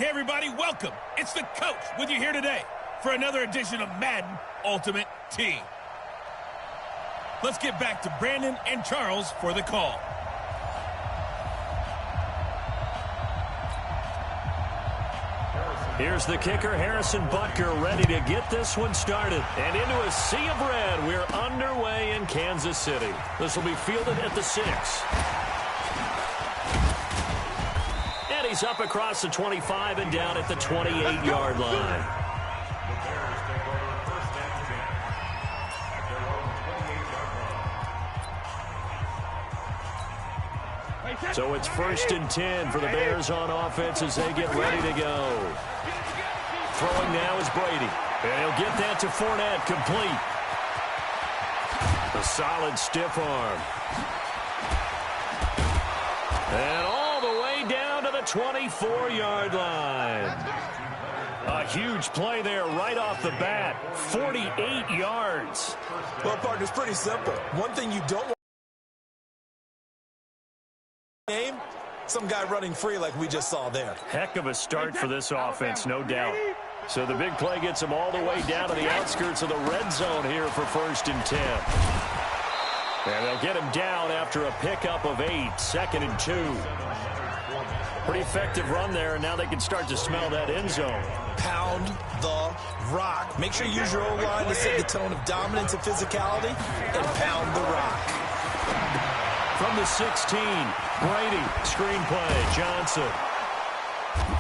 Hey everybody, welcome. It's the coach with you here today for another edition of Madden Ultimate Team. Let's get back to Brandon and Charles for the call. Here's the kicker, Harrison Butker, ready to get this one started. And into a sea of red, we're underway in Kansas City. This will be fielded at the 6. And he's up across the 25 and down at the 28-yard line. So it's 1st and 10 for the Bears on offense as they get ready to go. Throwing now is Brady. And he'll get that to Fournette, complete. A solid stiff arm. And all the way down to the 24-yard line. A huge play there right off the bat. 48 yards. Well, partner, it's pretty simple. One thing you don't want game, some guy running free like we just saw there. Heck of a start for this offense, no doubt. So the big play gets them all the way down to the outskirts of the red zone here for 1st and 10. And they'll get him down after a pickup of 8, 2nd and 2. Pretty effective run there, and now they can start to smell that end zone. Pound the rock. Make sure you use your O-line to set the tone of dominance and physicality, and pound the rock. From the 16, Brady, screen play, Johnson.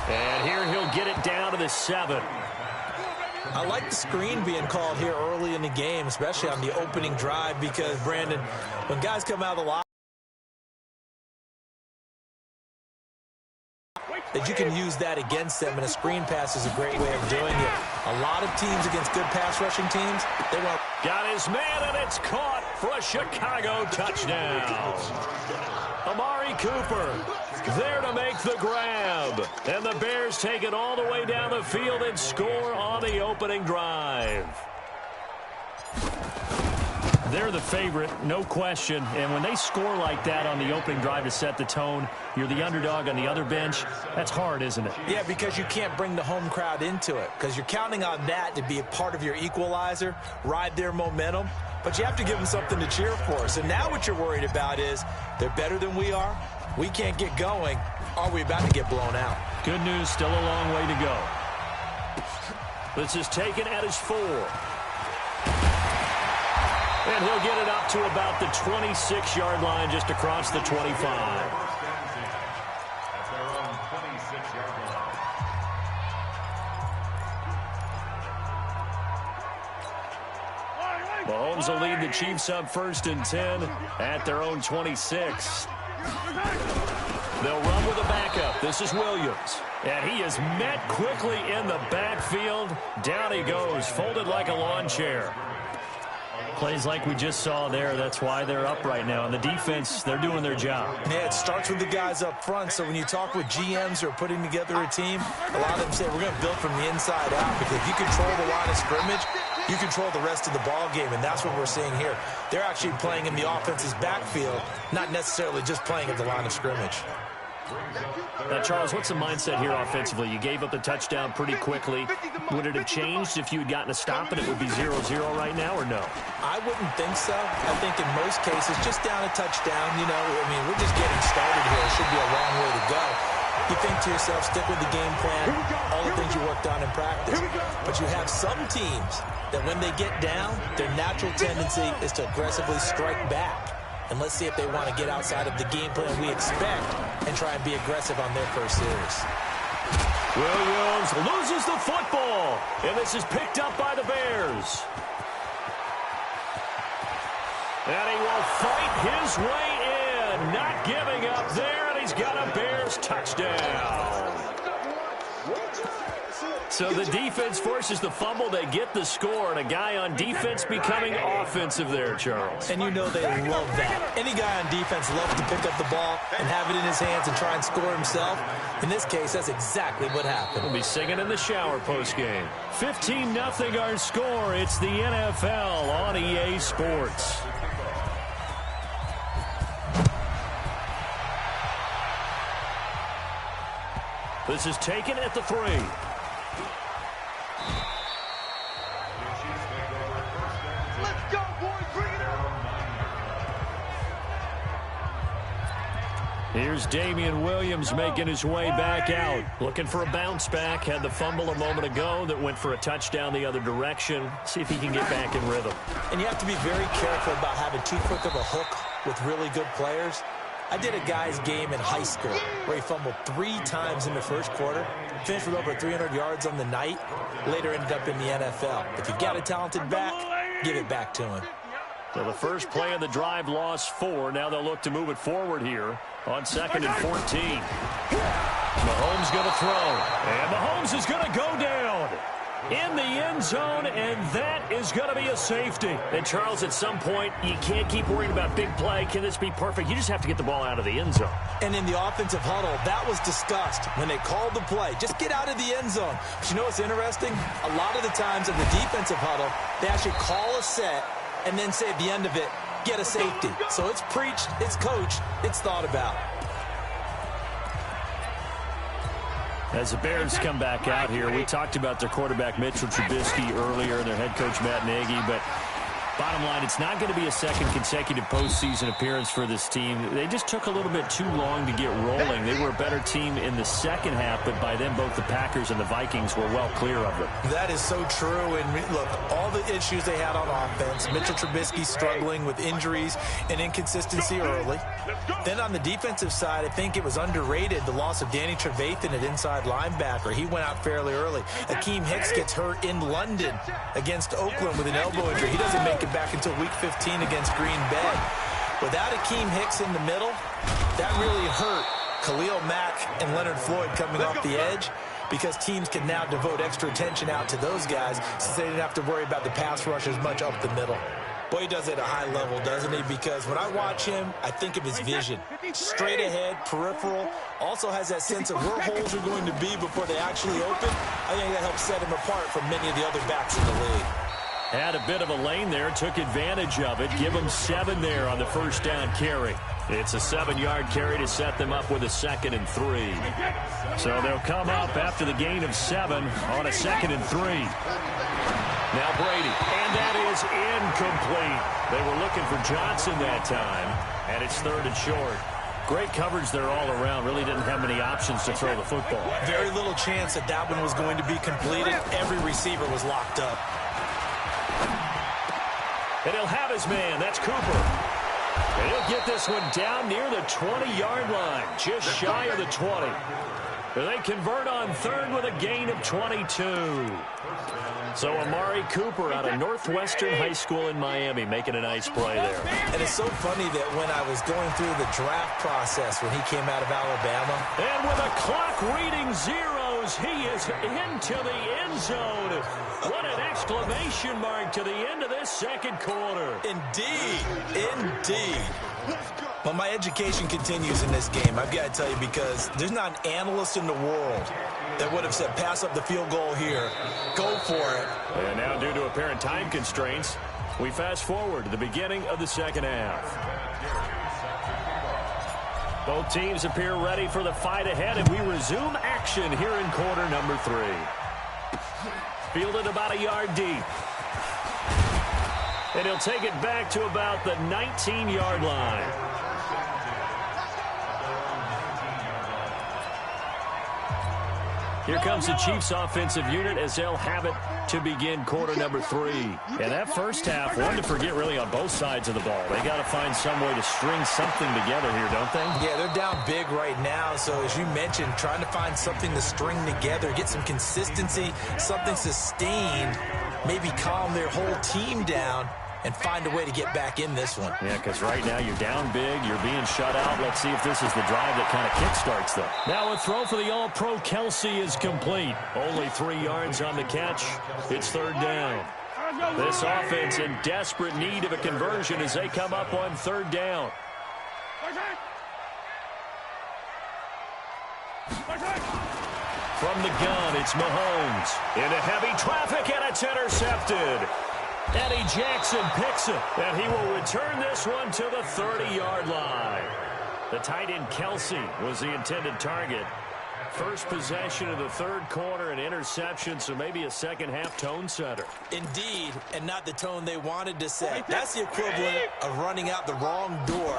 And here he'll get it down to the 7. I like the screen being called here early in the game, especially on the opening drive, because, Brandon, when guys come out of the locker, that you can use that against them, and a screen pass is a great way of doing it. A lot of teams against good pass rushing teams, they want... Got his man, and it's caught for a Chicago touchdown. Amari Cooper there to make the grab. And the Bears take it all the way down the field and score on the opening drive. They're the favorite, no question. And when they score like that on the opening drive to set the tone, you're the underdog on the other bench. That's hard, isn't it? Yeah, because you can't bring the home crowd into it, because you're counting on that to be a part of your equalizer, ride their momentum. But you have to give them something to cheer for. So now what you're worried about is they're better than we are. We can't get going. Are we about to get blown out? Good news, still a long way to go. This is taken at his 4. And he'll get it up to about the 26-yard line, just across the 25. Mahomes will lead the Chiefs up 1st and 10 at their own 26. They'll run with a backup. This is Williams. And he is met quickly in the backfield. Down he goes, folded like a lawn chair. Plays like we just saw there. That's why they're up right now. And the defense, they're doing their job. Yeah, it starts with the guys up front. So when you talk with GMs who are putting together a team, a lot of them say we're going to build from the inside out, because if you control the line of scrimmage, you control the rest of the ball game, and that's what we're seeing here. They're actually playing in the offense's backfield, not necessarily just playing at the line of scrimmage. Now, Charles, what's the mindset here offensively? You gave up the touchdown pretty quickly. Would it have changed if you had gotten a stop and it would be 0-0 right now, or no? I wouldn't think so. I think in most cases, just down a touchdown, you know, I mean, we're just getting started here. It should be a long way to go. You think to yourself, stick with the game plan, all the things you worked on in practice. But you have some teams that when they get down, their natural tendency is to aggressively strike back. And let's see if they want to get outside of the game plan we expect and try and be aggressive on their first series. Williams loses the football, and this is picked up by the Bears. And he will fight his way in, not giving up there, and he's got a Bears touchdown. So the defense forces the fumble. They get the score, and a guy on defense becoming offensive there, Charles. And you know they love that. Any guy on defense loves to pick up the ball and have it in his hands and try and score himself. In this case, that's exactly what happened. We'll be singing in the shower postgame. 15-0 our score. It's the NFL on EA Sports. This is taken at the 3. Let's go, boys. Bring it out. Here's Damian Williams making his way back out. Looking for a bounce back. Had the fumble a moment ago that went for a touchdown the other direction. See if he can get back in rhythm. And you have to be very careful about having too quick of a hook with really good players. I did a guy's game in high school where he fumbled 3 times in the first quarter, finished with over 300 yards on the night, later ended up in the NFL. If you've got a talented back, give it back to him. So the first play of the drive lost 4. Now they'll look to move it forward here on 2nd and 14. Mahomes going to throw. And Mahomes is going to go down in the end zone, and that is going to be a safety. And, Charles, at some point, you can't keep worrying about big play. Can this be perfect? You just have to get the ball out of the end zone. And in the offensive huddle, that was discussed when they called the play. Just get out of the end zone. But you know what's interesting? A lot of the times in the defensive huddle, they actually call a set and then say at the end of it, get a safety. So it's preached, it's coached, it's thought about. As the Bears come back out here, we talked about their quarterback Mitchell Trubisky earlier and their head coach Matt Nagy, but bottom line, it's not going to be a second consecutive postseason appearance for this team. They just took a little bit too long to get rolling. They were a better team in the second half, but by then both the Packers and the Vikings were well clear of them. That is so true. And look, all the issues they had on offense, Mitchell Trubisky struggling with injuries and inconsistency early. Then on the defensive side, I think it was underrated, the loss of Danny Trevathan at inside linebacker. He went out fairly early. Akeem Hicks gets hurt in London against Oakland with an elbow injury. He doesn't make it back until week 15 against Green Bay. Without Akeem Hicks in the middle, that really hurt Khalil Mack and Leonard Floyd coming off the edge, because teams can now devote extra attention out to those guys since they didn't have to worry about the pass rush as much up the middle. Boy, he does it at a high level, doesn't he? Because when I watch him, I think of his vision. Straight ahead, peripheral, also has that sense of where holes are going to be before they actually open. I think that helps set him apart from many of the other backs in the league. Had a bit of a lane there, took advantage of it. Give them 7 there on the first down carry. It's a 7-yard carry to set them up with a 2nd and 3. So they'll come up after the gain of 7 on a 2nd and 3. Now Brady, and that is incomplete. They were looking for Johnson that time, and it's 3rd and short. Great coverage there all around. Really didn't have many options to throw the football. Very little chance that that one was going to be completed. Every receiver was locked up. And he'll have his man. That's Cooper. And he'll get this one down near the 20-yard line, just shy of the 20. They convert on 3rd with a gain of 22. So Amari Cooper out of Northwestern High School in Miami making a nice play there. And it's so funny that when I was going through the draft process when he came out of Alabama. And with a clock reading zeros, he is into the end zone. What an exclamation mark to the end of this 2nd quarter. Indeed. Indeed. Well, my education continues in this game, I've got to tell you, because there's not an analyst in the world that would have said pass up the field goal here. Go for it. And now, due to apparent time constraints, we fast forward to the beginning of the 2nd half. Both teams appear ready for the fight ahead, and we resume action here in quarter number 3. Fielded about a yard deep. And he'll take it back to about the 19-yard line. Here comes the Chiefs offensive unit as they'll have it to begin quarter number 3. And that first half, one to forget really on both sides of the ball. They got to find some way to string something together here, don't they? Yeah, they're down big right now. So as you mentioned, trying to find something to string together, get some consistency, something sustained, maybe calm their whole team down and find a way to get back in this one. Yeah, because right now you're down big, you're being shut out. Let's see if this is the drive that kind of kickstarts them. Now a throw for the All-Pro Kelsey is complete. Only 3 yards on the catch. It's 3rd down. This offense in desperate need of a conversion as they come up on 3rd down. From the gun, it's Mahomes. Into heavy traffic, and it's intercepted. Eddie Jackson picks it, and he will return this one to the 30-yard line. The tight end Kelsey was the intended target. First possession of the third quarter, an interception, so maybe a second-half tone setter. Indeed, and not the tone they wanted to set. That's the equivalent of running out the wrong door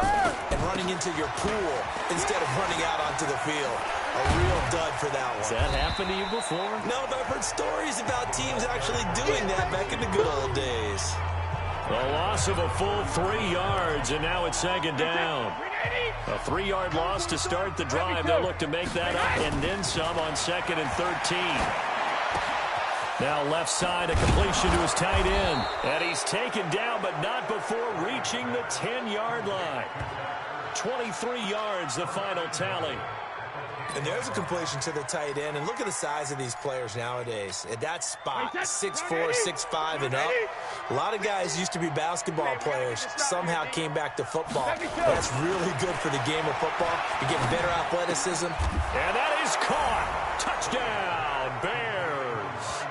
and running into your pool instead of running out onto the field. A real dud for that one. Has that happened to you before? No, but I've heard stories about teams actually doing that back in the good old days. A loss of a full 3 yards, and now it's second down. A 3-yard loss to start the drive. They'll look to make that up and then some on 2nd and 13. Now left side, a completion to his tight end. And he's taken down, but not before reaching the 10-yard line. 23 yards, the final tally. And there's a completion to the tight end. And look at the size of these players nowadays. At that spot, 6'4", 6'5", and up. A lot of guys used to be basketball players, somehow came back to football. That's really good for the game of football. You're getting better athleticism. And that is caught. Touchdown, Bears.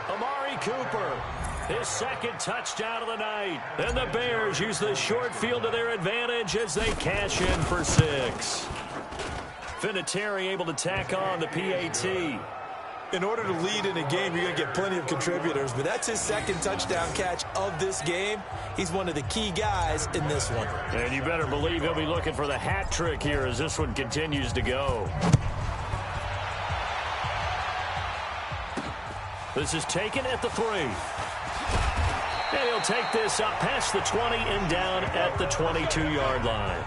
Amari Cooper, his second touchdown of the night. And the Bears use the short field to their advantage as they cash in for 6. Vinatieri able to tack on the PAT. In order to lead in a game, you're going to get plenty of contributors, but that's his second touchdown catch of this game. He's one of the key guys in this one. And you better believe he'll be looking for the hat trick here as this one continues to go. This is taken at the 3. And he'll take this up past the 20 and down at the 22-yard line.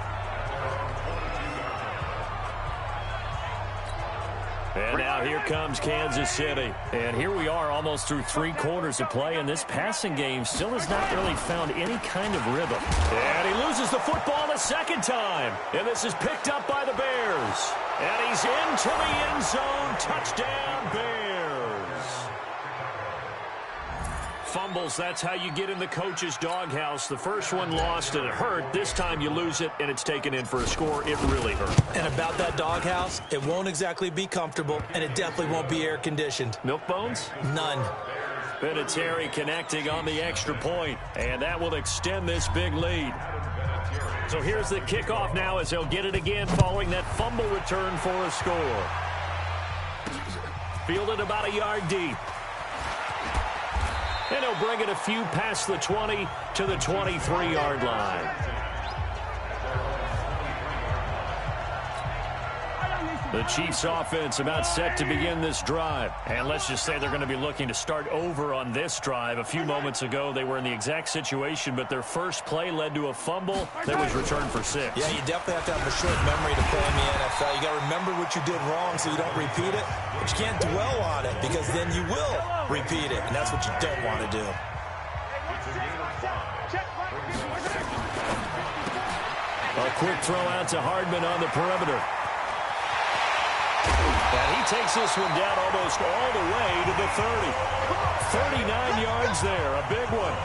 And now here comes Kansas City. And here we are almost through 3 quarters of play, and this passing game still has not really found any kind of rhythm. And he loses the football the second time. And this is picked up by the Bears. And he's into the end zone. Touchdown, Bears. Fumbles, that's how you get in the coach's doghouse. The first one lost and it hurt. This time you lose it and it's taken in for a score. It really hurt. And about that doghouse, it won't exactly be comfortable, and it definitely won't be air-conditioned. Milk bones? None. Vinatieri connecting on the extra point, and that will extend this big lead. So here's the kickoff now as they'll get it again following that fumble return for a score. Fielded about a yard deep. And he'll bring it a few past the 20 to the 23-yard line. The Chiefs offense about set to begin this drive. And let's just say they're going to be looking to start over on this drive. A few moments ago, they were in the exact situation, but their first play led to a fumble that was returned for 6. Yeah, you definitely have to have a short memory to play in the NFL. You got to remember what you did wrong so you don't repeat it. But you can't dwell on it because then you will repeat it, and that's what you don't want to do. A quick throw out to Hardman on the perimeter. And he takes this one down almost all the way to the 30. 39 yards there, a big one.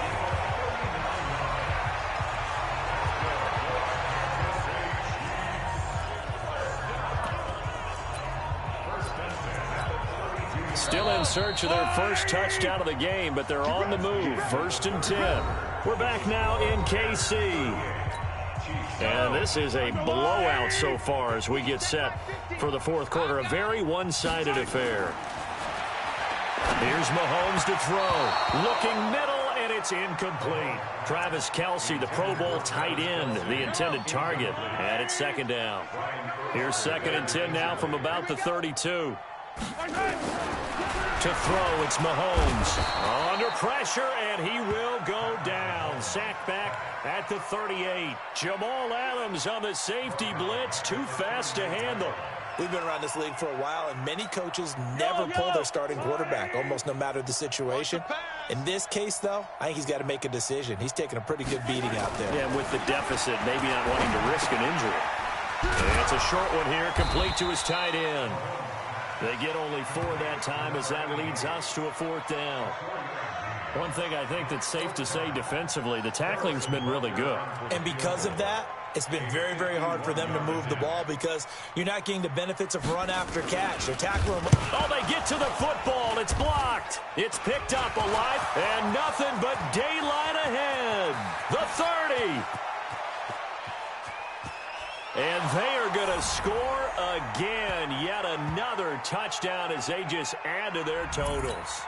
Still in search of their first touchdown of the game, but they're on the move. 1st and 10. We're back now in KC. And this is a blowout so far as we get set for the fourth quarter. A very one-sided affair. Here's Mahomes to throw. Looking middle, and it's incomplete. Travis Kelce, the Pro Bowl tight end, the intended target. And it's second down. Here's 2nd and 10 now from about the 32. To throw, it's Mahomes. Under pressure, and he will go down. Sacked back at the 38. Jamal Adams on the safety blitz. Too fast to handle. We've been around this league for a while, and many coaches never pull their starting quarterback, almost no matter the situation. In this case, though, I think he's got to make a decision. He's taking a pretty good beating out there. Yeah, with the deficit, maybe not wanting to risk an injury. And it's a short one here, complete to his tight end. They get only 4 that time as that leads us to a 4th down. One thing I think that's safe to say defensively, the tackling's been really good. And because of that, it's been very, very hard for them to move the ball because you're not getting the benefits of run after catch. They're tackling. Oh, they get to the football. It's blocked. It's picked up alive, and nothing but daylight ahead. The 30. And they are going to score again. Yet another touchdown as they just add to their totals.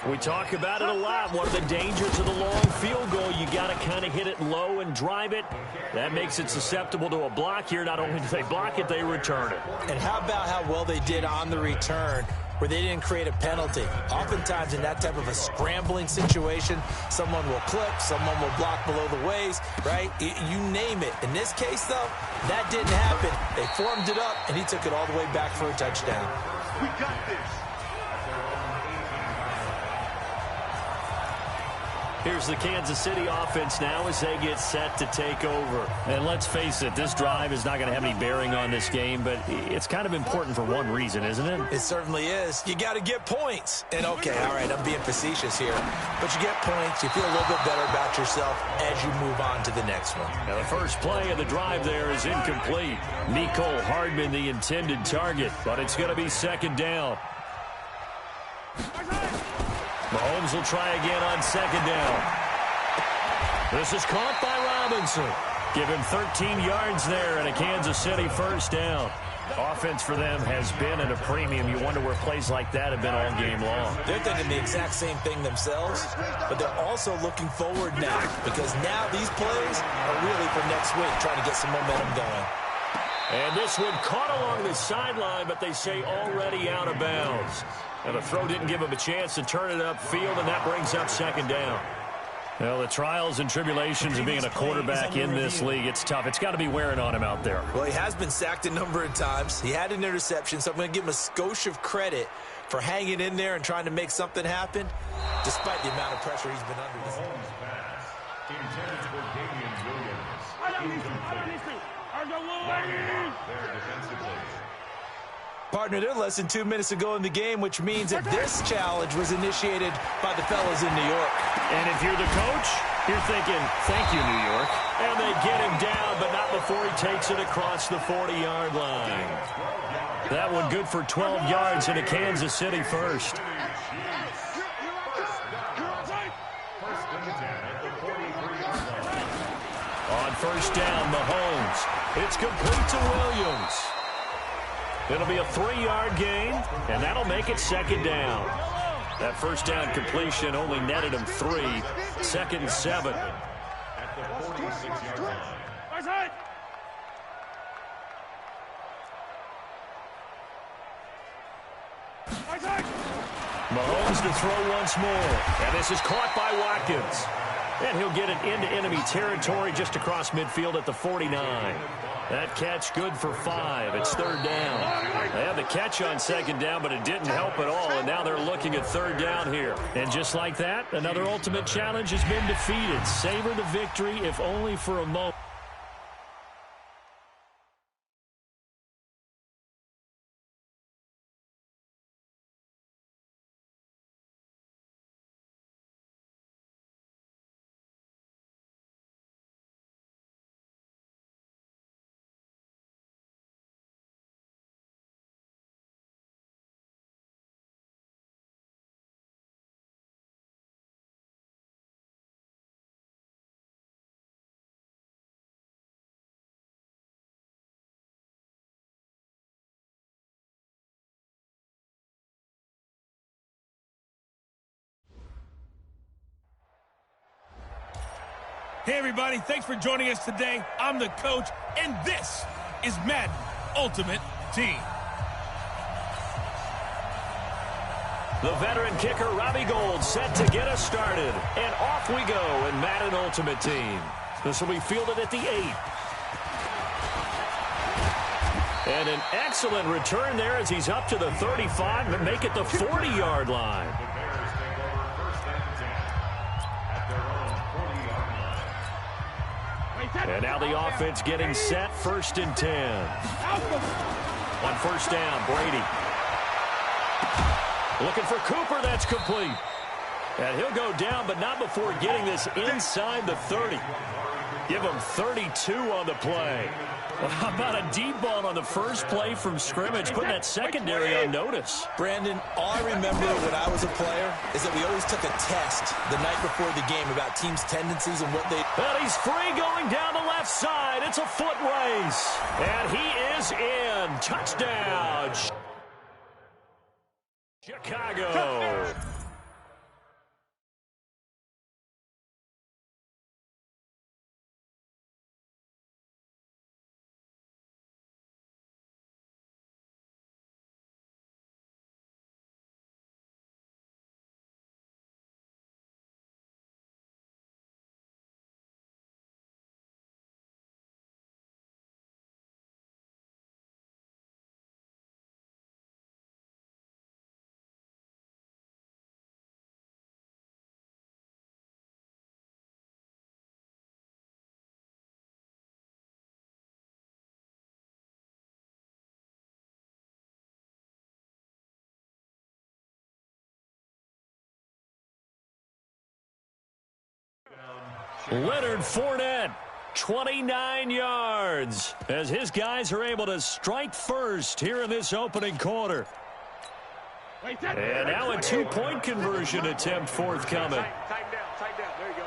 We talk about it a lot. One of the dangers of the long field goal, you got to kind of hit it low and drive it. That makes it susceptible to a block here. Not only do they block it, they return it. And how about how well they did on the return, where they didn't create a penalty? Oftentimes in that type of a scrambling situation, someone will clip, someone will block below the waist, right? You name it. In this case, though, that didn't happen. They formed it up, and he took it all the way back for a touchdown. We got this. Here's the Kansas City offense now as they get set to take over. And let's face it, this drive is not going to have any bearing on this game, but it's kind of important for one reason, isn't it? It certainly is. You got to get points. And, okay, all right, I'm being facetious here. But you get points, you feel a little bit better about yourself as you move on to the next one. Now, the first play of the drive there is incomplete. Nicole Hardman, the intended target, but it's going to be second down. Mahomes will try again on second down. This is caught by Robinson. Give him 13 yards there and a Kansas City first down. Offense for them has been at a premium. You wonder where plays like that have been all game long. They're thinking the exact same thing themselves, but they're also looking forward now, because now these plays are really for next week, trying to get some momentum going. And this one caught along the sideline, but they say already out of bounds. And the throw didn't give him a chance to turn it upfield, and that brings up second down. Well, the trials and tribulations of being a quarterback in this league, it's tough. It's got to be wearing on him out there. Well, he has been sacked a number of times. He had an interception, so I'm going to give him a skosh of credit for hanging in there and trying to make something happen, despite the amount of pressure he's been under this season. Partner, they're less than 2 minutes ago in the game, which means that this challenge was initiated by the fellas in New York. And if you're the coach, you're thinking, thank you, New York. And they get him down, but not before he takes it across the 40-yard line. That one good for 12 yards in a Kansas City first. On first down, Mahomes. It's complete to Williams. It'll be a 3-yard gain, and that'll make it second down. That first down completion only netted him 3. Second and 7. At the 46-yard line. Mahomes to throw once more, and this is caught by Watkins. And he'll get it into enemy territory just across midfield at the 49. That catch good for 5. It's third down. They had the catch on second down, but it didn't help at all, and now they're looking at third down here. And just like that, another ultimate challenge has been defeated. Savor the victory, if only for a moment. Hey, everybody, thanks for joining us today. I'm the coach, and this is Madden Ultimate Team. The veteran kicker, Robbie Gould, set to get us started. And off we go in Madden Ultimate Team. This will be fielded at the 8. And an excellent return there as he's up to the 35 and make it the 40-yard line. And now the offense getting set, first and 10. On first down, Brady. Looking for Cooper, that's complete. And he'll go down, but not before getting this inside the 30. Give him 32 on the play. Well, how about a deep ball on the first play from scrimmage, putting that secondary on notice? Brandon, all I remember when I was a player is that we always took a test the night before the game about teams' tendencies and what they... And he's free going down the left side. It's a foot race. And he is in. Touchdown. Chicago. Leonard Fournette, 29 yards, as his guys are able to strike first here in this opening quarter. And now a two-point conversion attempt forthcoming. Tighten down. There you go.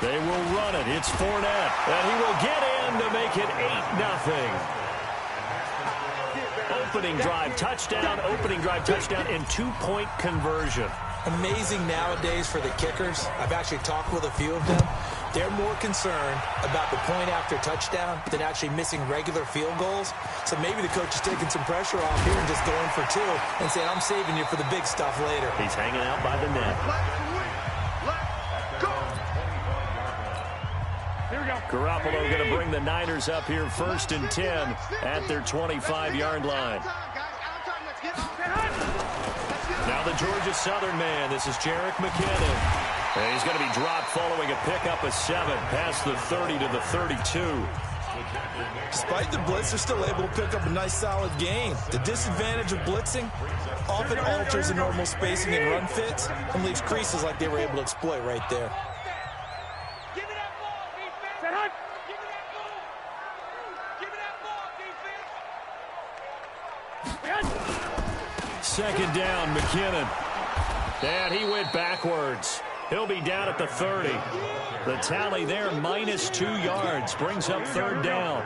They will run it. It's Fournette, and he will get in to make it 8-0. Opening drive touchdown, and two-point conversion. Amazing nowadays for the kickers. I've actually talked with a few of them. They're more concerned about the point after touchdown than actually missing regular field goals. So maybe the coach is taking some pressure off here and just going for two and saying, I'm saving you for the big stuff later. He's hanging out by the net. Let's go. Here we go. Garoppolo going to bring the Niners up here 1st and 10 at their 25-yard line. Now the Georgia Southern man. This is Jerick McKinnon. And he's going to be dropped following a pickup of 7 past the 30 to the 32. Despite the blitz, they're still able to pick up a nice solid gain. The disadvantage of blitzing often alters the normal spacing and run fits and leaves creases like they were able to exploit right there. Give me that ball, defense. Give me that ball. Give me that ball, defense. Second down, McKinnon. And he went backwards. He'll be down at the 30. The tally there, minus 2 yards, brings up 3rd down.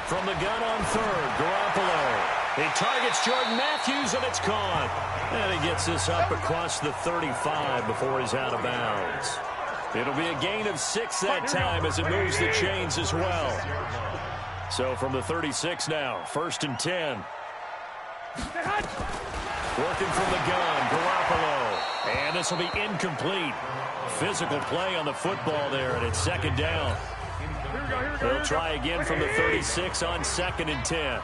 From the gun on 3rd, Garoppolo. He targets Jordan Matthews, and it's caught. And he gets this up across the 35 before he's out of bounds. It'll be a gain of 6 that time as it moves the chains as well. So from the 36 now, 1st and 10. Working from the gun, Garoppolo. And this will be incomplete. Physical play on the football there, and it's 2nd down. They'll try again from the 36 on 2nd and 10.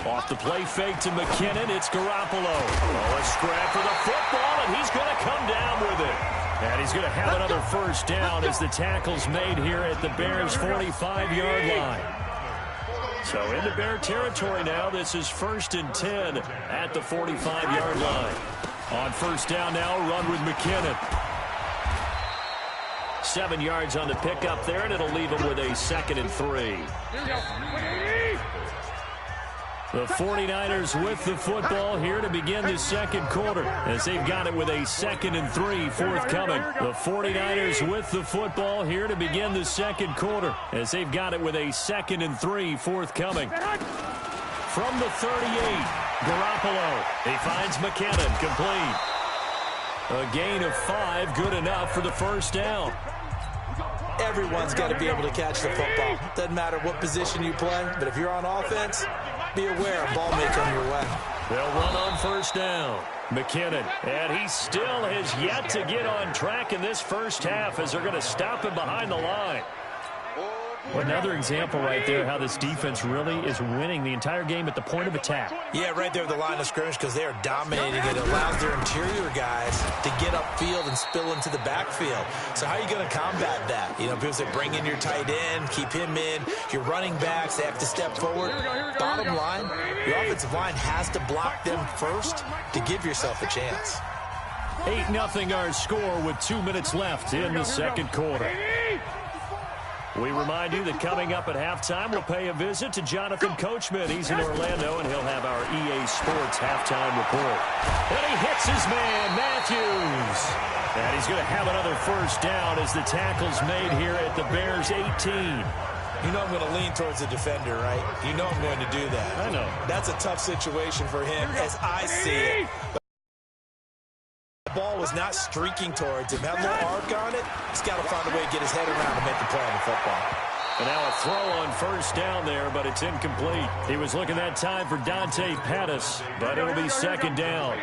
Off the play fake to McKinnon, it's Garoppolo. Oh, a scrap for the football, and he's going to come down with it. And he's going to have another 1st down as the tackle's made here at the Bears' 45-yard line. So into Bear territory now. This is 1st and 10 at the 45-yard line. On 1st down now, run with McKinnon. 7 yards on the pickup there, and it'll leave him with a 2nd and 3. The 49ers with the football here to begin the 2nd quarter as they've got it with a 2nd and 3 forthcoming. The 49ers with the football here to begin the 2nd quarter as they've got it with a 2nd and 3 forthcoming. From the 38, Garoppolo. He finds McKinnon, complete. A gain of 5, good enough for the 1st down. Everyone's got to be able to catch the football. Doesn't matter what position you play, but if you're on offense, be aware a ball may come your way. They'll run on first down. McKinnon, and he still has yet to get on track in this first half as they're going to stop him behind the line. Another example right there how this defense really is winning the entire game at the point of attack. Yeah, right there at the line of scrimmage because they are dominating. It allows their interior guys to get upfield and spill into the backfield. So how are you going to combat that? You know, people say bring in your tight end, keep him in. Your running backs, they have to step forward. Bottom line, your offensive line has to block them first to give yourself a chance. 8-0 our score with 2 minutes left in the second quarter. We remind you that coming up at halftime, we'll pay a visit to Jonathan Coachman. He's in Orlando, and he'll have our EA Sports halftime report. And he hits his man, Matthews. And he's going to have another first down as the tackle's made here at the Bears' 18. You know I'm going to lean towards the defender, right? You know I'm going to do that. I know. That's a tough situation for him as I see it. The ball was not streaking towards him. Had a little arc on it. He's got to find a way to get his head around and make the play on the football. And now a throw on first down there, but it's incomplete. He was looking that time for Dante Pettis, but it'll be second down.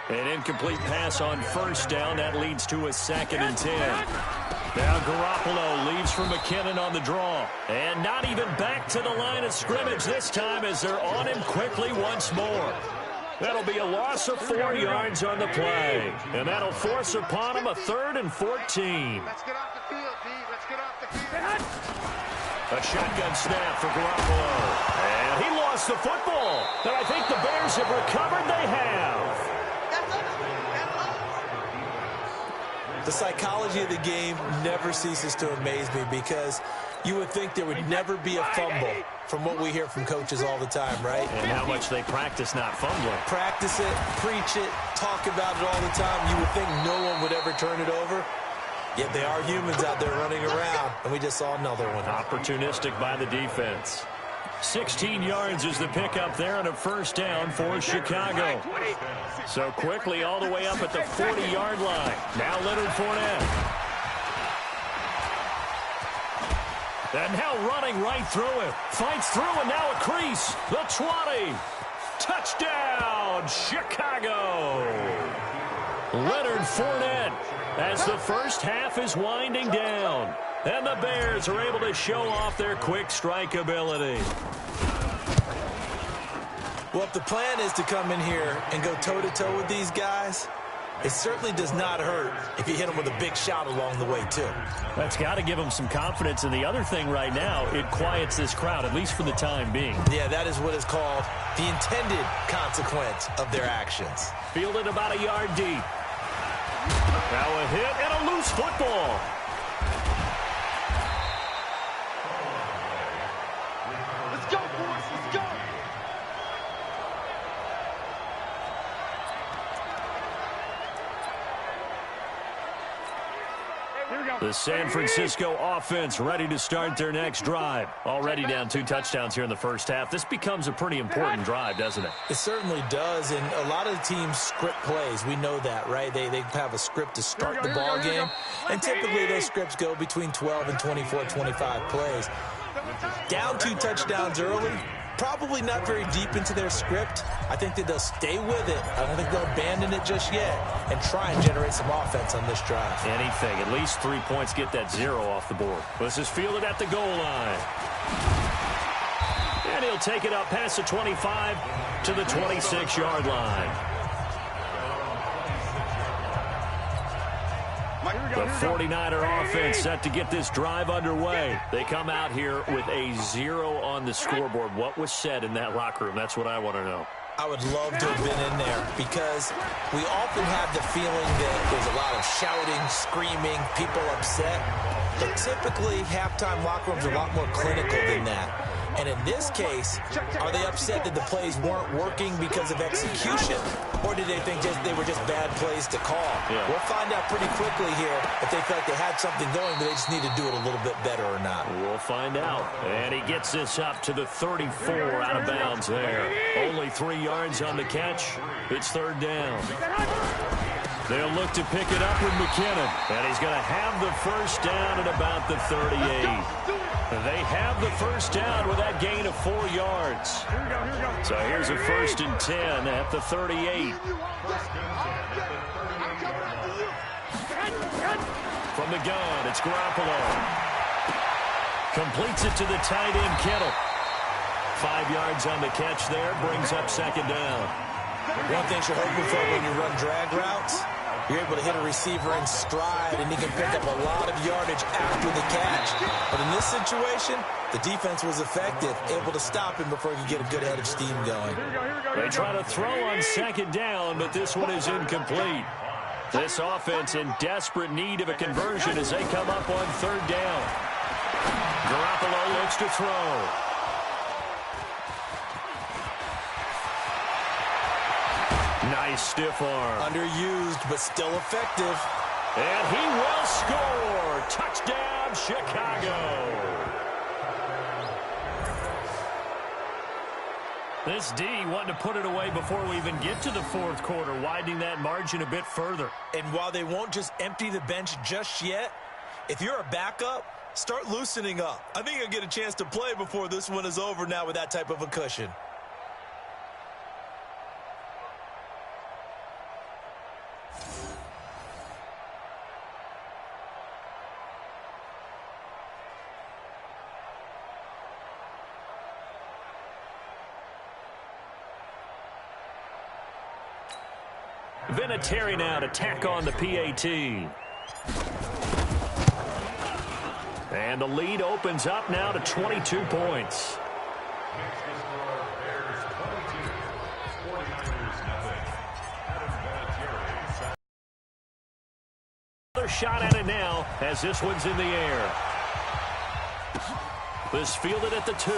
An incomplete pass on first down. That leads to a 2nd and 10. Now Garoppolo leaves for McKinnon on the draw. And not even back to the line of scrimmage this time as they're on him quickly once more. That'll be a loss of 4 yards on the play. And that'll force upon him a 3rd and 14. Let's get off the field, D. Let's get off the field. A shotgun snap for Garoppolo. And he lost the football. And I think the Bears have recovered. They have. The psychology of the game never ceases to amaze me because you would think there would never be a fumble from what we hear from coaches all the time, right? And how much they practice not fumbling. Practice it, preach it, talk about it all the time. You would think no one would ever turn it over. Yet they are humans out there running around, and we just saw another one. Opportunistic by the defense. 16 yards is the pickup there on a first down for Chicago. So quickly all the way up at the 40-yard line. Now Leonard Fournette. And now running right through it. Fights through and now a crease. The 20. Touchdown, Chicago. Leonard Fournette as the first half is winding down. And the Bears are able to show off their quick strike ability. Well, if the plan is to come in here and go toe-to-toe with these guys, it certainly does not hurt if you hit them with a big shot along the way, too. That's got to give them some confidence. And the other thing right now, it quiets this crowd, at least for the time being. Yeah, that is what is called the intended consequence of their actions. Fielded about a yard deep. Now a hit and a loose football. Let's go, boys. Let's go. The San Francisco offense ready to start their next drive. Already down 2 touchdowns here in the first half. This becomes a pretty important drive, doesn't it? It certainly does, and a lot of the teams script plays. We know that, right? They have a script to start the ball game, and typically those scripts go between 12 and 24, 25 plays. Down 2 touchdowns early, probably not very deep into their script. I think that they'll stay with it. I don't think they'll abandon it just yet and try and generate some offense on this drive. Anything. At least 3 points, get that 0 off the board. This is fielded at the goal line. And he'll take it up past the 25 to the 26-yard line. The 49er offense set to get this drive underway. They come out here with a 0 on the scoreboard. What was said in that locker room? That's what I want to know. I would love to have been in there because we often have the feeling that there's a lot of shouting, screaming, people upset. But typically, halftime locker rooms are a lot more clinical than that. And in this case, are they upset that the plays weren't working because of execution? Or did they think they were just bad plays to call? Yeah. We'll find out pretty quickly here if they felt they had something going, but they just need to do it a little bit better or not. We'll find out. And he gets this up to the 34 out of bounds there. Only 3 yards on the catch. It's 3rd down. They'll look to pick it up with McKinnon. And he's going to have the first down at about the 38. They have the first down with that gain of 4 yards. So here's a 1st and 10 at the 38. From the gun, it's Garoppolo. Completes it to the tight end, Kittle. 5 yards on the catch there, brings up 2nd down. One thing you're hoping for when you run drag routes, you're able to hit a receiver in stride, and he can pick up a lot of yardage after the catch. But in this situation, the defense was effective, able to stop him before he could get a good head of steam going. They try to throw on 2nd down, but this one is incomplete. This offense in desperate need of a conversion as they come up on 3rd down. Garoppolo looks to throw. Nice stiff arm. Underused, but still effective. And he will score. Touchdown, Chicago. This D wanting to put it away before we even get to the 4th quarter, widening that margin a bit further. And while they won't just empty the bench just yet, if you're a backup, start loosening up. I think you'll get a chance to play before this one is over now with that type of a cushion. Vinatieri now to tack on the PAT. And the lead opens up now to 22 points. Another shot at it now as this one's in the air. This fielded at the 2.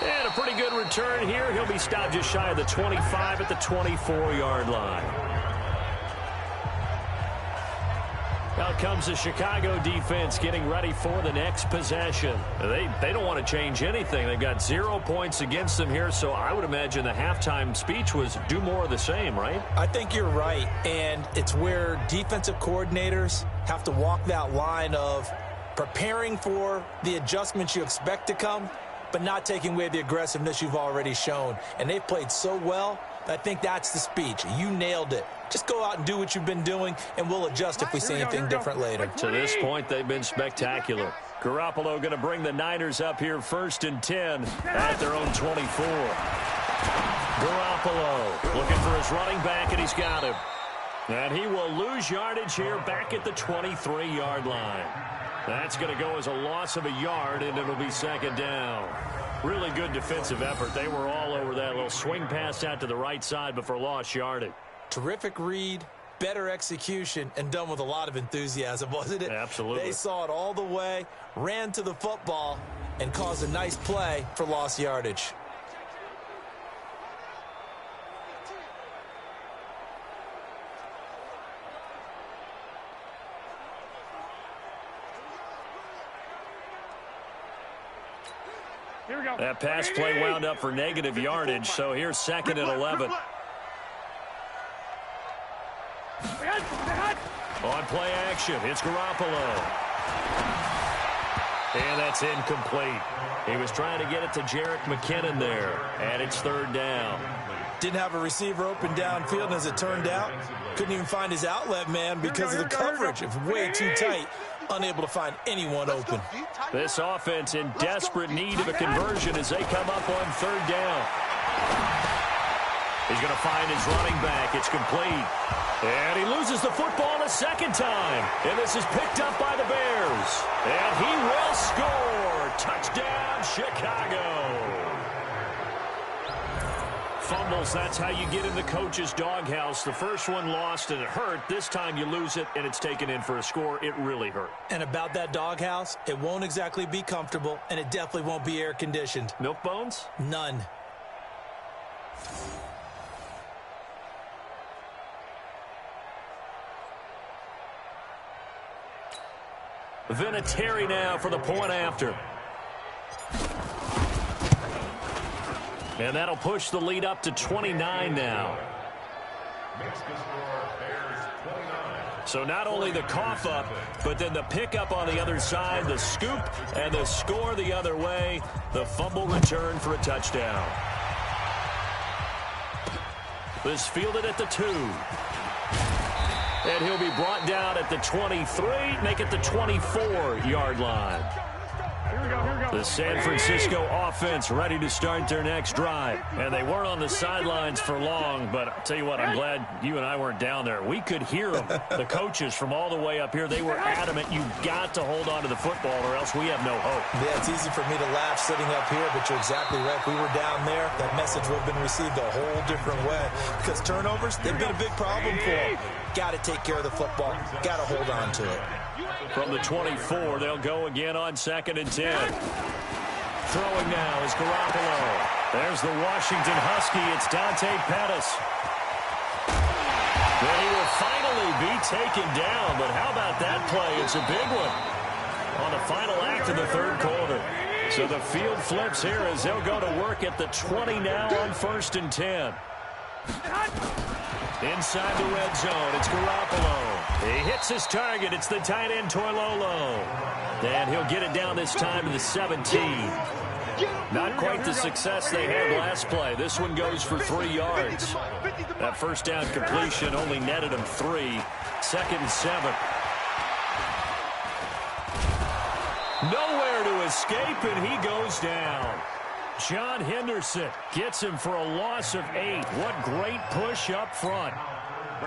And a pretty good return here. He'll be stopped just shy of the 25 at the 24-yard line. Out comes the Chicago defense getting ready for the next possession. They don't want to change anything. They've got 0 points against them here, so I would imagine the halftime speech was do more of the same, right? I think you're right, and it's where defensive coordinators have to walk that line of preparing for the adjustments you expect to come, but not taking away the aggressiveness you've already shown. And they've played so well, I think that's the speech. You nailed it. Just go out and do what you've been doing, and we'll adjust if we see anything different later. To this point, they've been spectacular. Garoppolo going to bring the Niners up here 1st and 10 at their own 24. Garoppolo looking for his running back, and he's got him. And he will lose yardage here back at the 23-yard line. That's going to go as a loss of a yard, and it'll be 2nd down. Really good defensive effort. They were all over that little swing pass out to the right side before lost yardage. Terrific read, better execution, and done with a lot of enthusiasm, wasn't it? Absolutely. They saw it all the way, ran to the football, and caused a nice play for lost yardage. That pass play wound up for negative yardage, so here's 2nd and 11. On play action, it's Garoppolo. And that's incomplete. He was trying to get it to Jerick McKinnon there, and it's 3rd down. Didn't have a receiver open downfield, and as it turned out, couldn't even find his outlet man because of the coverage. It was way too tight, unable to find anyone open. This offense in desperate need of a conversion as they come up on 3rd down. He's going to find his running back. It's complete. And he loses the football a 2nd time. And this is picked up by the Bears. And he will score. Touchdown, Chicago. Fumbles, that's how you get in the coach's doghouse. The first one lost and it hurt. This time you lose it and it's taken in for a score. It really hurt. And about that doghouse, it won't exactly be comfortable, and it definitely won't be air-conditioned. Milk bones? None. Vinatieri now for the point after. And that'll push the lead up to 29 now. So not only the cough up, but then the pickup on the other side, the scoop, and the score the other way. The fumble return for a touchdown. This fielded at the 2. And he'll be brought down at the 23, make it the 24-yard line. The San Francisco offense ready to start their next drive. And they weren't on the sidelines for long, but I'll tell you what, I'm glad you and I weren't down there. We could hear them. The coaches from all the way up here, they were adamant, you've got to hold on to the football or else we have no hope. Yeah, it's easy for me to laugh sitting up here, but you're exactly right. If we were down there, that message would have been received a whole different way. Because turnovers, they've been a big problem for them. Got to take care of the football. Got to hold on to it. From the 24, they'll go again on 2nd and 10. Throwing now is Garoppolo. There's the Washington Husky. It's Dante Pettis. Then he will finally be taken down. But how about that play? It's a big one on the final act of the 3rd quarter. So the field flips here as they'll go to work at the 20 now on 1st and 10. Inside the red zone, it's Garoppolo. He hits his target. It's the tight end, Toilolo. And he'll get it down this time to the 17. Not quite the success they had last play. This one goes for 3 yards. That first down completion only netted him 3. 2nd and 7. Nowhere to escape, and he goes down. John Henderson gets him for a loss of 8. What great push up front.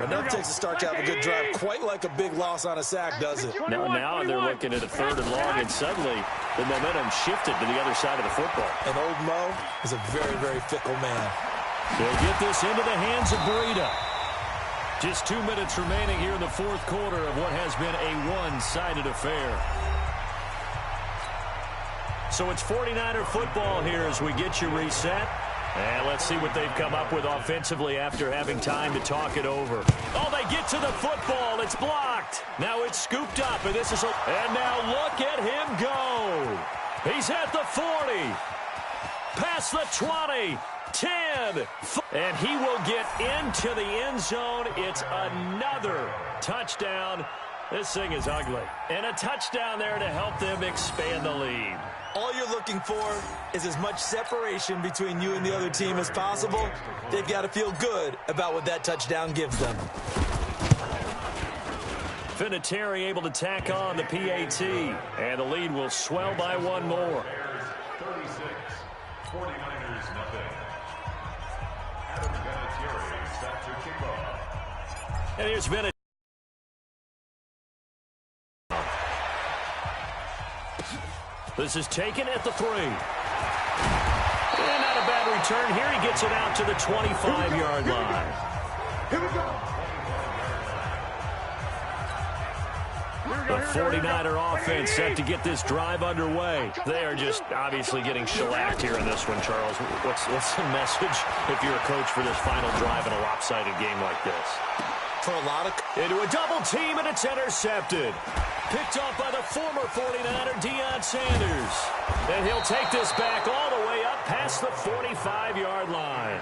Enough takes to start to have a good drive, quite like a big loss on a sack, does it? Now they're looking at a 3rd and long, and suddenly the momentum shifted to the other side of the football. And old Mo is a very, very fickle man. They'll get this into the hands of Breida. Just 2 minutes remaining here in the 4th quarter of what has been a one-sided affair. So it's 49er football here as we get you reset. And let's see what they've come up with offensively after having time to talk it over. Oh, they get to the football. It's blocked. Now it's scooped up, and this is and now look at him go. He's at the 40. Past the 20. 10. And he will get into the end zone. It's another touchdown. This thing is ugly. And a touchdown there to help them expand the lead. All you're looking for is as much separation between you and the other team as possible. They've got to feel good about what that touchdown gives them. Vinatieri able to tack on the PAT. And the lead will swell by 1 more. 36, 49ers nothing. Adam Vinatieri set to kick off. And here's Vinatieri. This is taken at the 3. And not a bad return here. He gets it out to the 25-yard line. Here we go. The 49er offense set to get this drive underway. They are just obviously getting shellacked here in this one, Charles. What's the message if you're a coach for this final drive in a lopsided game like this? For a lot of... Into a double team, and it's intercepted. Picked off by the former 49er, Deion Sanders. And he'll take this back all the way up past the 45-yard line.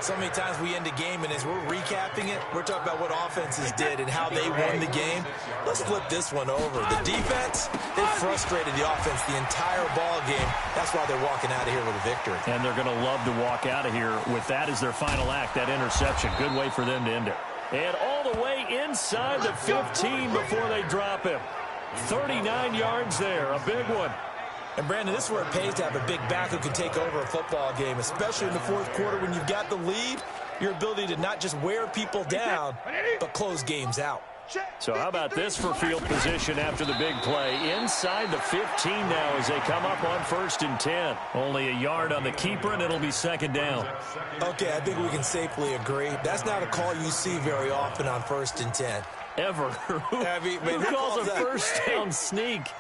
So many times we end a game, and as we're recapping it, we're talking about what offenses did and how they won the game. Let's flip this one over. The defense, they frustrated the offense the entire ball game. That's why they're walking out of here with a victory. And they're going to love to walk out of here with that as their final act, that interception. Good way for them to end it. And all the way inside the 15 before they drop him. 39 yards there, a big one. And, Brandon, this is where it pays to have a big back who can take over a football game, especially in the 4th quarter when you've got the lead, your ability to not just wear people down, but close games out. So how about this for field position after the big play? Inside the 15 now as they come up on 1st and 10. Only a yard on the keeper, and it'll be 2nd down. Okay, I think we can safely agree. That's not a call you see very often on 1st and 10. Ever. Who calls a first down sneak?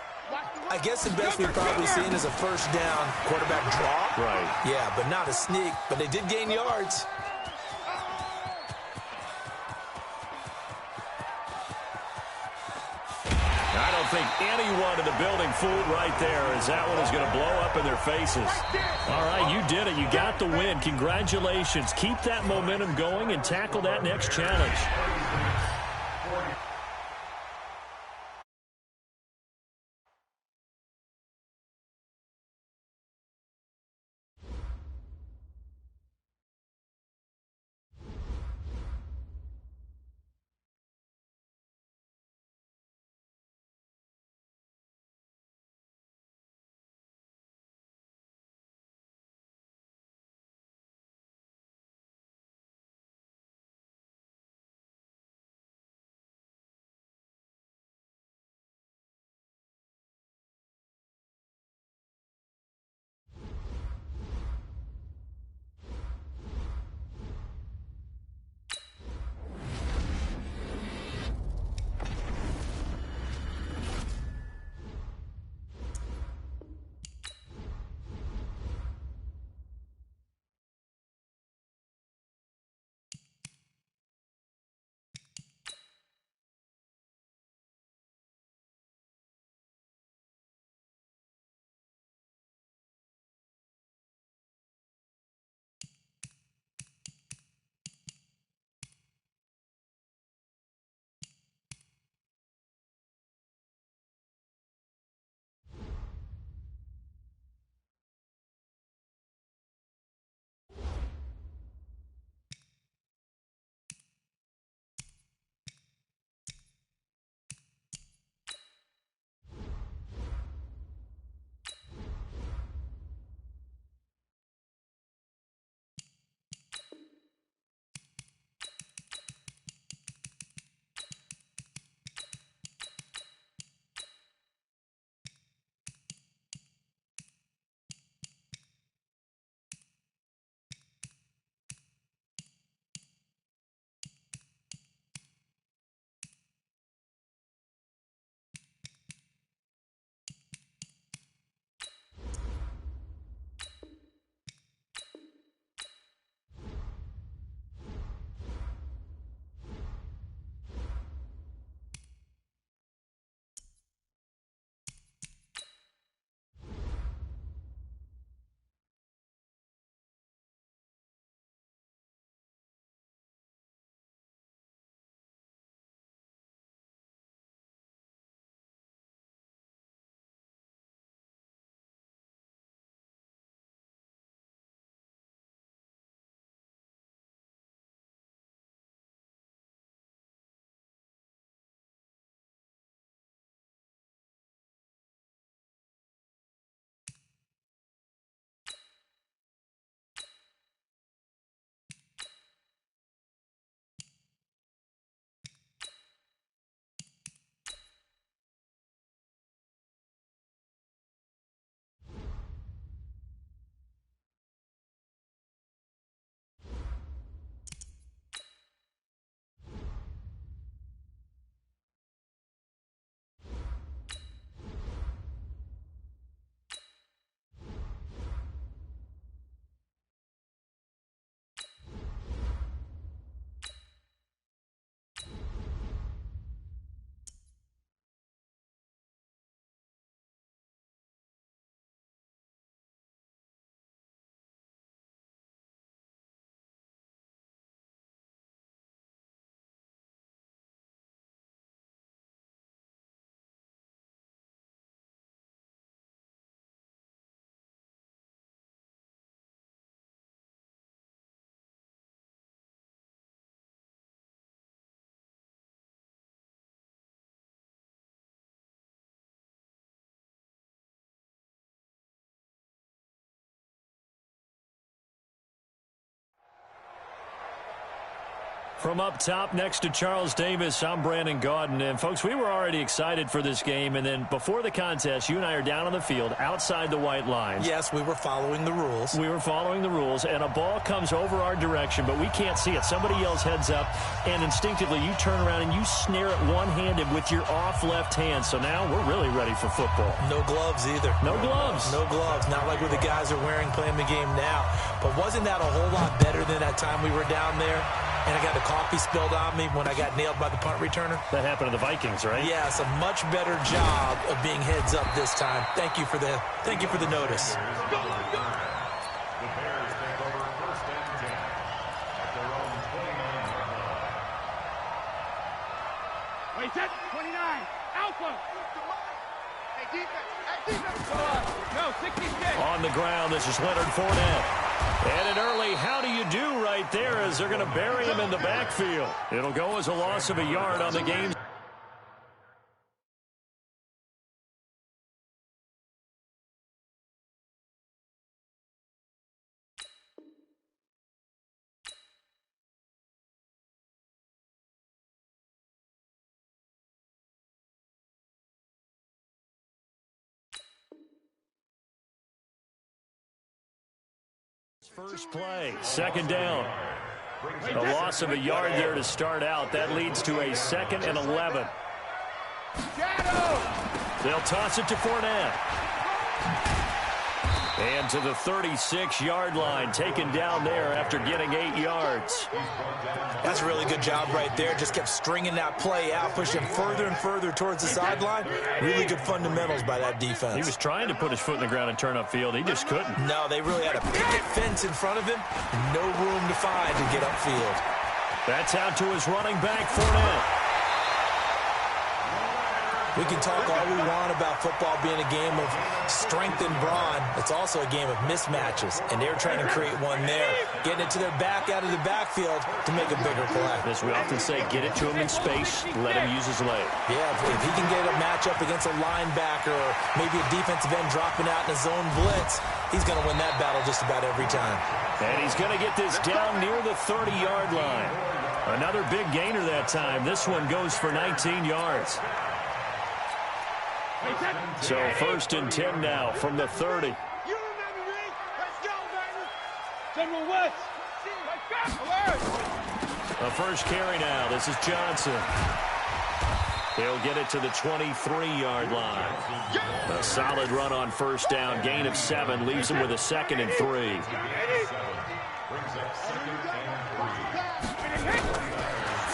I guess the best we've probably seen is a first down quarterback draw. Right. Yeah, but not a sneak. But they did gain yards. I don't think anyone in the building fooled right there, as that one is going to blow up in their faces. All right, you did it. You got the win. Congratulations. Keep that momentum going and tackle that next challenge. From up top next to Charles Davis, I'm Brandon Gaudin. And, folks, we were already excited for this game. And then before the contest, you and I are down on the field outside the white lines. Yes, we were following the rules. We were following the rules, and a ball comes over our direction, but we can't see it. Somebody yells heads up, and instinctively you turn around and you snare it one-handed with your off left hand. So now we're really ready for football. No gloves either. No gloves. No gloves. Not like what the guys are wearing playing the game now. But wasn't that a whole lot better than that time we were down there? and I got the coffee spilled on me when I got nailed by the punt returner. That happened to the Vikings, right? Yes, a much better job of being heads up this time. Thank you for the notice. The Bears take over 1st and 10 at their own 29-yard line. Wait, set. 29. Alpha. Hey, defense. Hey, defense. No, 66. On the ground, this is Leonard Fournette. And an early how do you do right there as they're going to bury him in the backfield. It'll go as a loss of a yard on the game. First play, 2nd down. A loss of a yard there to start out. That leads to a 2nd and 11. They'll toss it to Fournette. And to the 36-yard line, taken down there after getting 8 yards. That's a really good job right there. Just kept stringing that play out, pushing further and further towards the sideline. Really good fundamentals by that defense. He was trying to put his foot in the ground and turn upfield. He just couldn't. No, they really had a picket fence in front of him. No room to find to get upfield. That's out to his running back, Fournette. We can talk all we want about football being a game of strength and brawn. It's also a game of mismatches, and they're trying to create one there, getting it to their back out of the backfield to make a bigger play. As we often say, get it to him in space, let him use his leg. Yeah, if he can get a matchup against a linebacker or maybe a defensive end dropping out in a zone blitz, he's going to win that battle just about every time. And he's going to get this down near the 30-yard line. Another big gainer that time. This one goes for 19 yards. So 1st and 10 now from the 30. You remember me? Let's go, baby. General West. Let's go. Alert. A first carry now. This is Johnson. He'll get it to the 23-yard line. A solid run on 1st down. Gain of 7 leaves him with a 2nd and 3. Brings up 2nd and 3.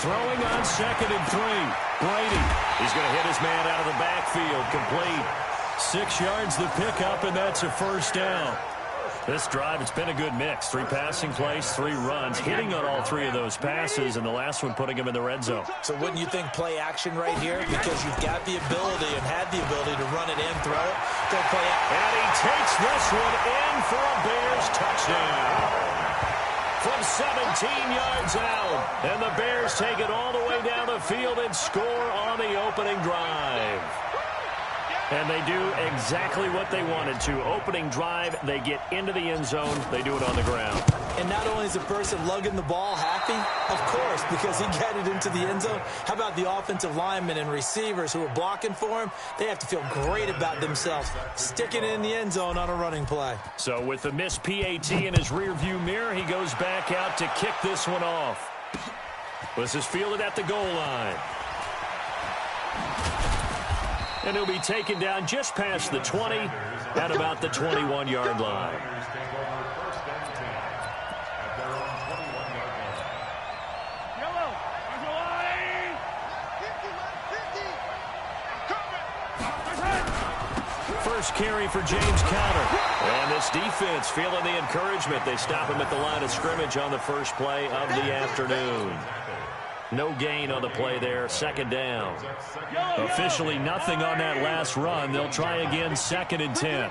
Throwing on 2nd and 3. Brady. He's going to hit his man out of the backfield. Complete. 6 yards the pickup, and that's a 1st down. This drive, it's been a good mix. 3 passing plays, 3 runs, hitting on all 3 of those passes, and the last one putting him in the red zone. So wouldn't you think play action right here? Because you've got the ability and had the ability to run it in, throw it, go play action. And he takes this one in for a Bears touchdown. From 17 yards out. And the Bears take it all the way down the field and score on the opening drive. And they do exactly what they wanted to. Opening drive, they get into the end zone. They do it on the ground. And not only is the person lugging the ball happy, of course, because he got it into the end zone. How about the offensive linemen and receivers who are blocking for him? They have to feel great about themselves, sticking it in the end zone on a running play. So with the missed PAT in his rearview mirror, he goes back out to kick this one off. This is fielded at the goal line. And he'll be taken down just past the 20 at about the 21-yard line. First carry for James Conner. And this defense feeling the encouragement. They stop him at the line of scrimmage on the first play of the afternoon. No gain on the play there. 2nd down. Officially nothing on that last run. They'll try again 2nd and 10.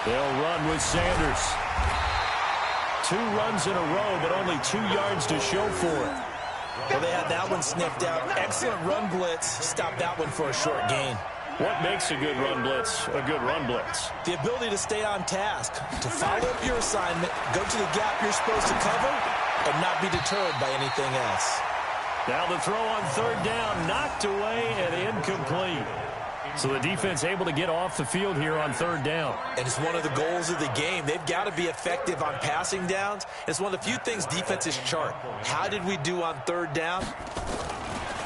They'll run with Sanders. 2 runs in a row, but only 2 yards to show for it. Well, they had that one sniffed out. Excellent run blitz. Stop that one for a short gain. What makes a good run blitz a good run blitz? The ability to stay on task, to follow up your assignment, go to the gap you're supposed to cover, and not be deterred by anything else. Now the throw on 3rd down, knocked away and incomplete. So the defense able to get off the field here on 3rd down. And it's one of the goals of the game. They've got to be effective on passing downs. It's one of the few things defenses chart. How did we do on 3rd down?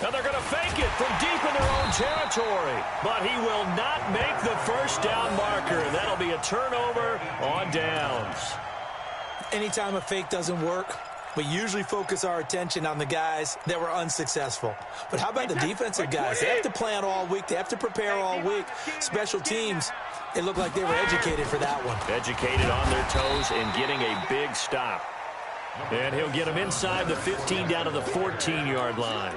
Now they're going to fake it from deep in their own territory. But he will not make the 1st down marker. That'll be a turnover on downs. Anytime a fake doesn't work, we usually focus our attention on the guys that were unsuccessful. But how about the defensive guys? They have to plan all week. They have to prepare all week. Special teams, it looked like they were educated for that one. Educated on their toes and getting a big stop. And he'll get him inside the 15 down to the 14-yard line.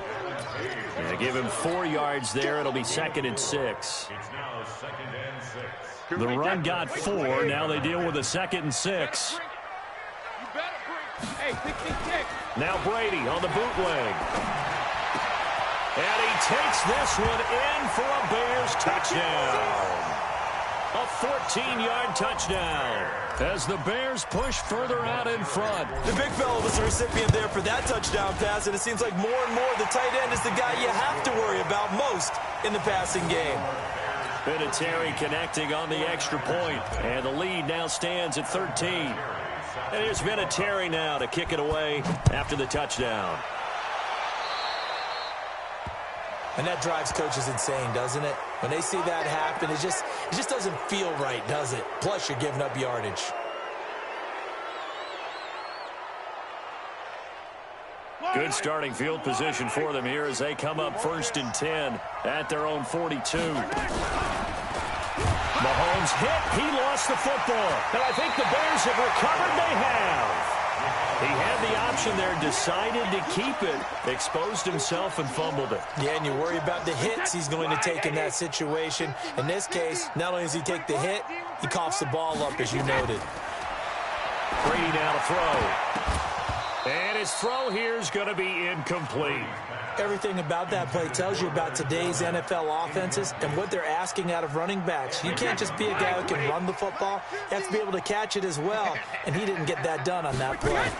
And give him 4 yards there. It'll be 2nd and 6. It's now 2nd and 6. The run got 4. Now they deal with a 2nd and 6. Hey, 66. Now Brady on the bootleg. And he takes this one in for a Bears touchdown. A 14-yard touchdown as the Bears push further out in front. The big fella was the recipient there for that touchdown pass, and it seems like more and more the tight end is the guy you have to worry about most in the passing game. Vinatieri connecting on the extra point, and the lead now stands at 13. And here's Vinatieri now to kick it away after the touchdown. And that drives coaches insane, doesn't it? When they see that happen, it just doesn't feel right, does it? Plus, you're giving up yardage. Good starting field position for them here as they come up 1st and 10 at their own 42. Mahomes hit. He lost the football. And I think the Bears have recovered. They have. He had the option there, decided to keep it, exposed himself and fumbled it. Yeah, and you worry about the hits he's going to take in that situation. In this case, not only does he take the hit, he coughs the ball up, as you noted. Brady now to throw. And his throw here is going to be incomplete. Everything about that play tells you about today's NFL offenses and what they're asking out of running backs. You can't just be a guy who can run the football. You have to be able to catch it as well, and he didn't get that done on that play.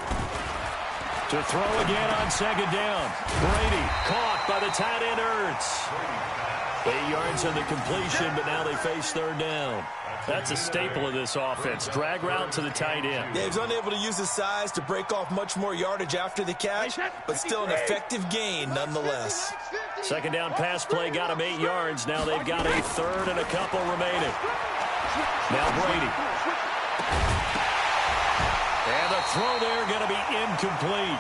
To throw again on 2nd down. Brady caught by the tight end Ertz. 8 yards on the completion, but now they face 3rd down. That's a staple of this offense. Drag route to the tight end. Yeah, he's unable to use his size to break off much more yardage after the catch, but still an effective gain nonetheless. 2nd down pass play got him 8 yards. Now they've got a 3rd and a couple remaining. Now Brady. And the throw there going to be incomplete.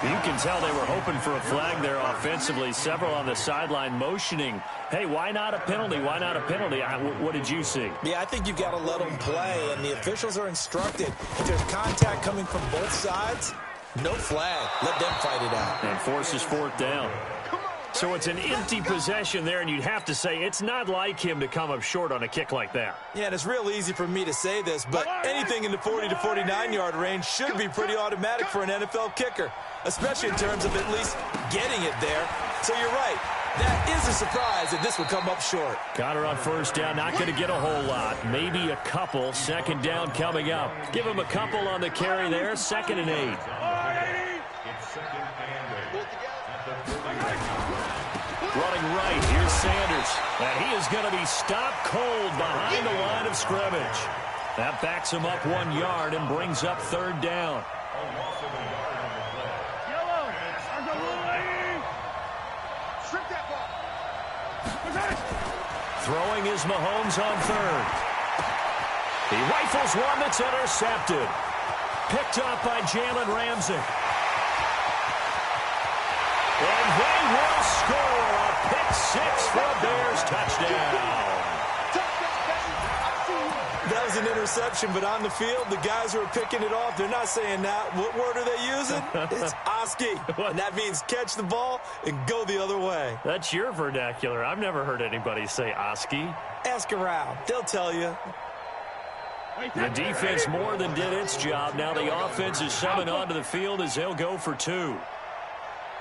You can tell they were hoping for a flag there offensively. Several on the sideline motioning. Hey, why not a penalty? Why not a penalty? What did you see? Yeah, I think you've got to let them play, and the officials are instructed. If there's contact coming from both sides, no flag. Let them fight it out. And forces 4th down. So it's an empty possession there, and you'd have to say it's not like him to come up short on a kick like that. Yeah, and it's real easy for me to say this, but anything in the 40 to 49-yard range should be pretty automatic for an NFL kicker, especially in terms of at least getting it there. So you're right. That is a surprise that this would come up short. Got her on 1st down. Not going to get a whole lot. Maybe a couple. 2nd down coming up. Give him a couple on the carry there. 2nd and 8. It's 2nd and 8. At the 39. Running right, here's Sanders. And he is going to be stopped cold behind the line of scrimmage. That backs him up 1 yard and brings up 3rd down. A loss of a yard on the play. Yellow. There's a little lady. Strip that ball. Throwing is Mahomes on 3rd. He rifles one that's intercepted. Picked up by Jalen Ramsey. And they will score a pick 6 for a Bears touchdown. That was an interception, but on the field, the guys who are picking it off, they're not saying that. What word are they using? It's Oski. And that means catch the ball and go the other way. That's your vernacular. I've never heard anybody say Oski. Ask around. They'll tell you. The defense more than did its job. Now the offense is summoned onto the field as they'll go for 2.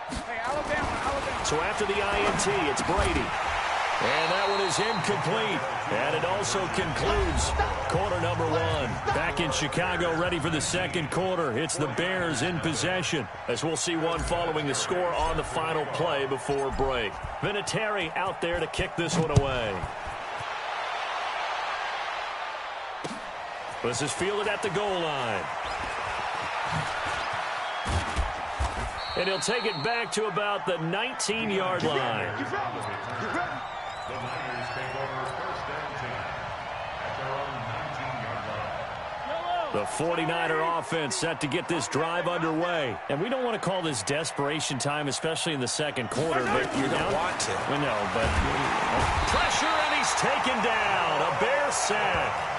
Hey, Alabama. So after the INT, it's Brady. And that one is incomplete. And it also concludes quarter number 1. Back in Chicago, ready for the 2nd quarter. It's the Bears in possession, as we'll see one following the score on the final play before break. Vinatieri out there to kick this one away. This is fielded at the goal line. And he'll take it back to about the 19-yard line. The Niners take over 1st and 10 at their own 19-yard line. The 49er offense set to get this drive underway. And we don't want to call this desperation time, especially in the second quarter. But You don't want to. We know, but pressure, and he's taken down. A Bear sack.